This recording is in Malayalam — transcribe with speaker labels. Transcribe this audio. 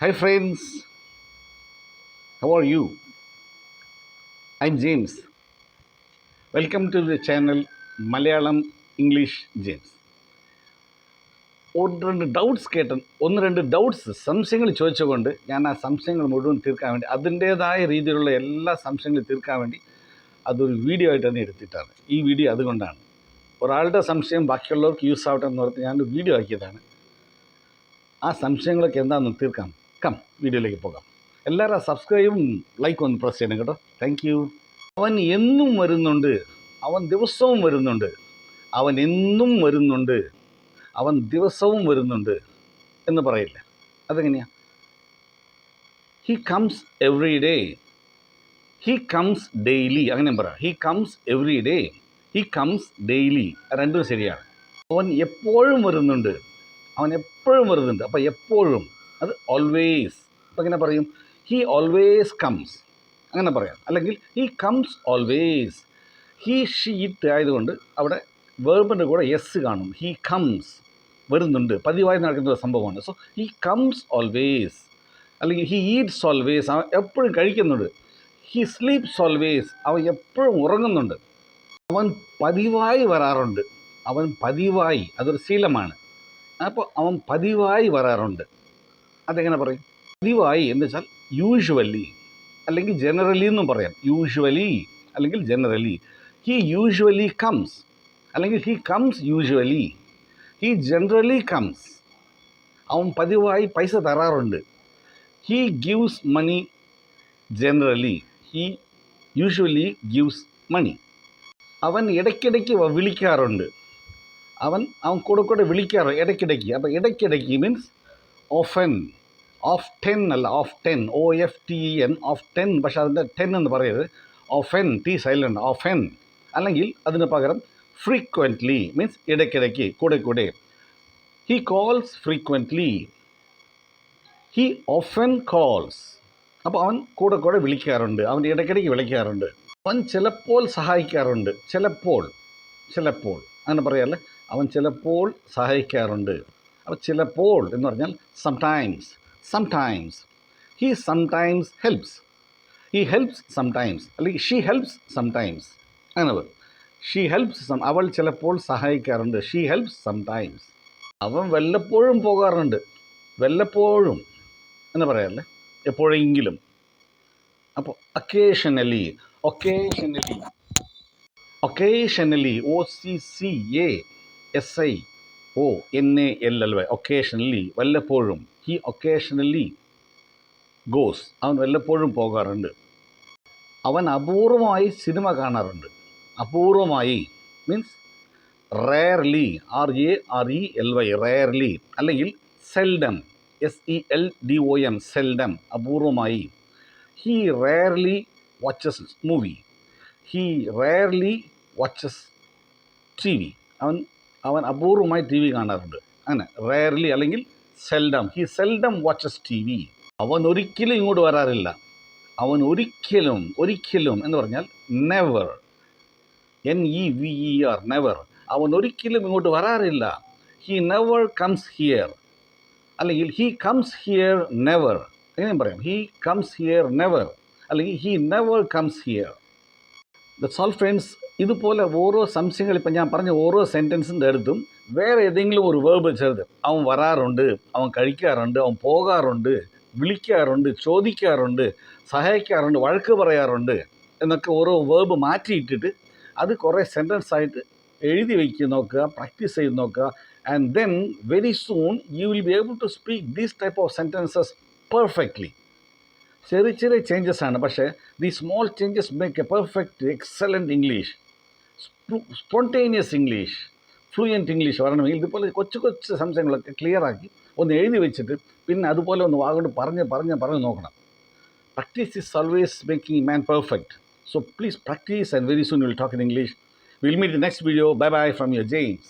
Speaker 1: Hi friends, how are you? I'm James. Welcome to the channel Malayalam English James. ഒന്ന് രണ്ട് ഡൗട്ട്സ് സംശയങ്ങൾ ചോദിച്ചുകൊണ്ട് ഞാൻ ആ സംശയങ്ങൾ മുഴുവൻ തീർക്കാൻ വേണ്ടി അതിൻ്റേതായ രീതിയിലുള്ള എല്ലാ സംശയങ്ങളും തീർക്കാൻ വേണ്ടി അതൊരു വീഡിയോ ആയിട്ട് തന്നെ എടുത്തിട്ടാണ്. ഈ വീഡിയോ അതുകൊണ്ടാണ് ഒരാളുടെ സംശയം ബാക്കിയുള്ളവർക്ക് യൂസ് ആവട്ടെ എന്ന് പറഞ്ഞ് ഞാനൊരു വീഡിയോ ആക്കിയതാണ്. ആ സംശയങ്ങളൊക്കെ എന്താണെന്ന് തീർക്കാം. വീഡിയോയിലേക്ക് പോകാം. എല്ലാവരും സബ്സ്ക്രൈബും ലൈക്കും ഒന്ന് പ്രസ് ചെയ്യണം കേട്ടോ. Thank you. അവൻ എന്നും വരുന്നുണ്ട്, അവൻ ദിവസവും വരുന്നുണ്ട്, അവൻ എന്നും വരുന്നുണ്ട്, അവൻ ദിവസവും വരുന്നുണ്ട് എന്ന് പറയില്ല. അതെങ്ങനെയാ? He comes every day, he comes daily, അങ്ങനെ പറയാം. He comes every day, he comes daily, രണ്ടും ശരിയാണ്. അവൻ എപ്പോഴും വരുന്നുണ്ട്, അവൻ എപ്പോഴും വരുന്നുണ്ട്. അപ്പോൾ എപ്പോഴും അത് ഓൾവേസ്. അപ്പം എങ്ങനെ പറയും? ഹി ഓൾവേസ് കംസ്, അങ്ങനെ പറയാം. അല്ലെങ്കിൽ he comes always. He she it ആയതുകൊണ്ട് അവിടെ വേർബിൻ്റെ കൂടെ എസ് കാണും. ഹി കംസ്, വരുന്നുണ്ട്, പതിവായി നടക്കുന്ന ഒരു സംഭവമാണ്. So he comes always. അല്ലെങ്കിൽ ഹി ഈറ്റ്സ് ഓൾവേസ്, അവൻ എപ്പോഴും കഴിക്കുന്നുണ്ട്. ഹി സ്ലീപ്സ് ഓൾവേസ്, അവൻ എപ്പോഴും ഉറങ്ങുന്നുണ്ട്. അവൻ പതിവായി വരാറുണ്ട്, അവൻ പതിവായി, അതൊരു ശീലമാണ്. അപ്പോൾ അവൻ പതിവായി വരാറുണ്ട്. അതെങ്ങനെ പറയും? പതിവായി എന്ന് വെച്ചാൽ യൂഷ്വലി അല്ലെങ്കിൽ ജനറലി എന്നും പറയാം. യൂഷ്വലി അല്ലെങ്കിൽ ജനറലി. ഹി യൂഷ്വലി കംസ്, അല്ലെങ്കിൽ he comes usually. He generally comes, അവൻ പതിവായി പൈസ തരാറുണ്ട്. He gives money generally, he usually gives money. അവൻ ഇടയ്ക്കിടയ്ക്ക് വിളിക്കാറുണ്ട്, അവൻ കൂടെ വിളിക്കാറ് ഇടയ്ക്കിടയ്ക്ക്. അപ്പോൾ ഇടയ്ക്കിടയ്ക്ക് മീൻസ് ഓഫൻ. ഓഫ്റ്റൻ അല്ല, ഓഫ്റ്റൻ, OFTEN, ഓഫ്റ്റൻ. പക്ഷേ അതിൻ്റെ ടെൻ എന്ന് പറയരുത്. Often, T silent, often. അല്ലെങ്കിൽ അതിന് പകരം ഫ്രീക്വൻ്റ്ലി മീൻസ് ഇടയ്ക്കിടയ്ക്ക്, കൂടെ. He calls frequently, he often calls. അപ്പോൾ അവൻ കൂടെ വിളിക്കാറുണ്ട്, അവൻ ഇടയ്ക്കിടയ്ക്ക് വിളിക്കാറുണ്ട്. അവൻ ചിലപ്പോൾ സഹായിക്കാറുണ്ട്, ചിലപ്പോൾ അങ്ങനെ പറയാമല്ലേ. അവൻ ചിലപ്പോൾ സഹായിക്കാറുണ്ട്. അപ്പോൾ ചിലപ്പോൾ എന്ന് പറഞ്ഞാൽ sometimes. He sometimes helps, he helps sometimes. അല്ലെങ്കിൽ ഷീ ഹെൽപ്സ് സംടൈംസ്, അങ്ങനെ പറയും. ഷീ ഹെൽപ്സ്, അവൾ ചിലപ്പോൾ സഹായിക്കാറുണ്ട്. She helps sometimes. അവൻ വല്ലപ്പോഴും പോകാറുണ്ട്, വല്ലപ്പോഴും എന്ന് പറയാമല്ലേ, എപ്പോഴെങ്കിലും. അപ്പോൾ ഒക്കേഷണലി, OCCASIONALLY, ഒക്കേഷണലി, വല്ലപ്പോഴും. ഹി ഒക്കേഷണലി ഗോസ്, അവൻ വല്ലപ്പോഴും പോകാറുണ്ട്. അവൻ അപൂർവമായി സിനിമ കാണാറുണ്ട്. അപൂർവമായി മീൻസ് റെയർലി, RARELY, റെയർലി. അല്ലെങ്കിൽ സെൽഡം, SELDOM, സെൽഡം, അപൂർവമായി. He rarely watches movie, he rarely watches TV. അവൻ അപൂർവമായി TV കാണാറുണ്ട്. അങ്ങനെ റെയർലി അല്ലെങ്കിൽ seldom. He seldom watches TV. അവൻ ഒരിക്കലും ഇങ്ങോട്ട് വരാറില്ല. അവൻ ഒരിക്കലും എന്ന് പറഞ്ഞാൽ നെവർ, NEVER, നെവർ. അവൻ ഒരിക്കലും ഇങ്ങോട്ട് വരാറില്ല. He never comes here. അല്ലെങ്കിൽ ഹി കംസ് ഹിയർ നെവർ, എങ്ങനെയും പറയാം. ഹി കംസ് ഹിയർ നെവർ, അല്ലെങ്കിൽ he never comes here. That's all friends. ഇതുപോലെ ഓരോ സംശയങ്ങൾ, ഇപ്പം ഞാൻ പറഞ്ഞ ഓരോ സെൻറ്റൻസിൻ്റെ അടുത്തും വേറെ ഏതെങ്കിലും ഒരു വേർബ് ചേർത്ത് അവൻ വരാറുണ്ട്, അവൻ കഴിക്കാറുണ്ട്, അവൻ പോകാറുണ്ട്, വിളിക്കാറുണ്ട്, ചോദിക്കാറുണ്ട്, സഹായിക്കാറുണ്ട്, വഴക്ക് പറയാറുണ്ട് എന്നൊക്കെ ഓരോ വേർബ് മാറ്റിയിട്ടിട്ട് അത് കുറേ സെൻറ്റൻസ് ആയിട്ട് എഴുതി വയ്ക്കുക, നോക്കുക, പ്രാക്ടീസ് ചെയ്ത് നോക്കുക. And then very soon you will be able to speak these type of sentences perfectly. ചെറിയ ചേഞ്ചസ് ആണ്, പക്ഷേ the small changes make a perfect excellent English, spontaneous English, fluent English വരണമെങ്കിൽ ഇതുപോലെ കൊച്ചു സംശയങ്ങളൊക്കെ ക്ലിയറാക്കി ഒന്ന് എഴുതി വെച്ചിട്ട് പിന്നെ അതുപോലെ ഒന്ന് വാഗോണ്ട് പറഞ്ഞ് നോക്കണം. Practice is always making man perfect. So please practice and very soon we'll talk in English. We'll meet in the next video. Bye bye from your James.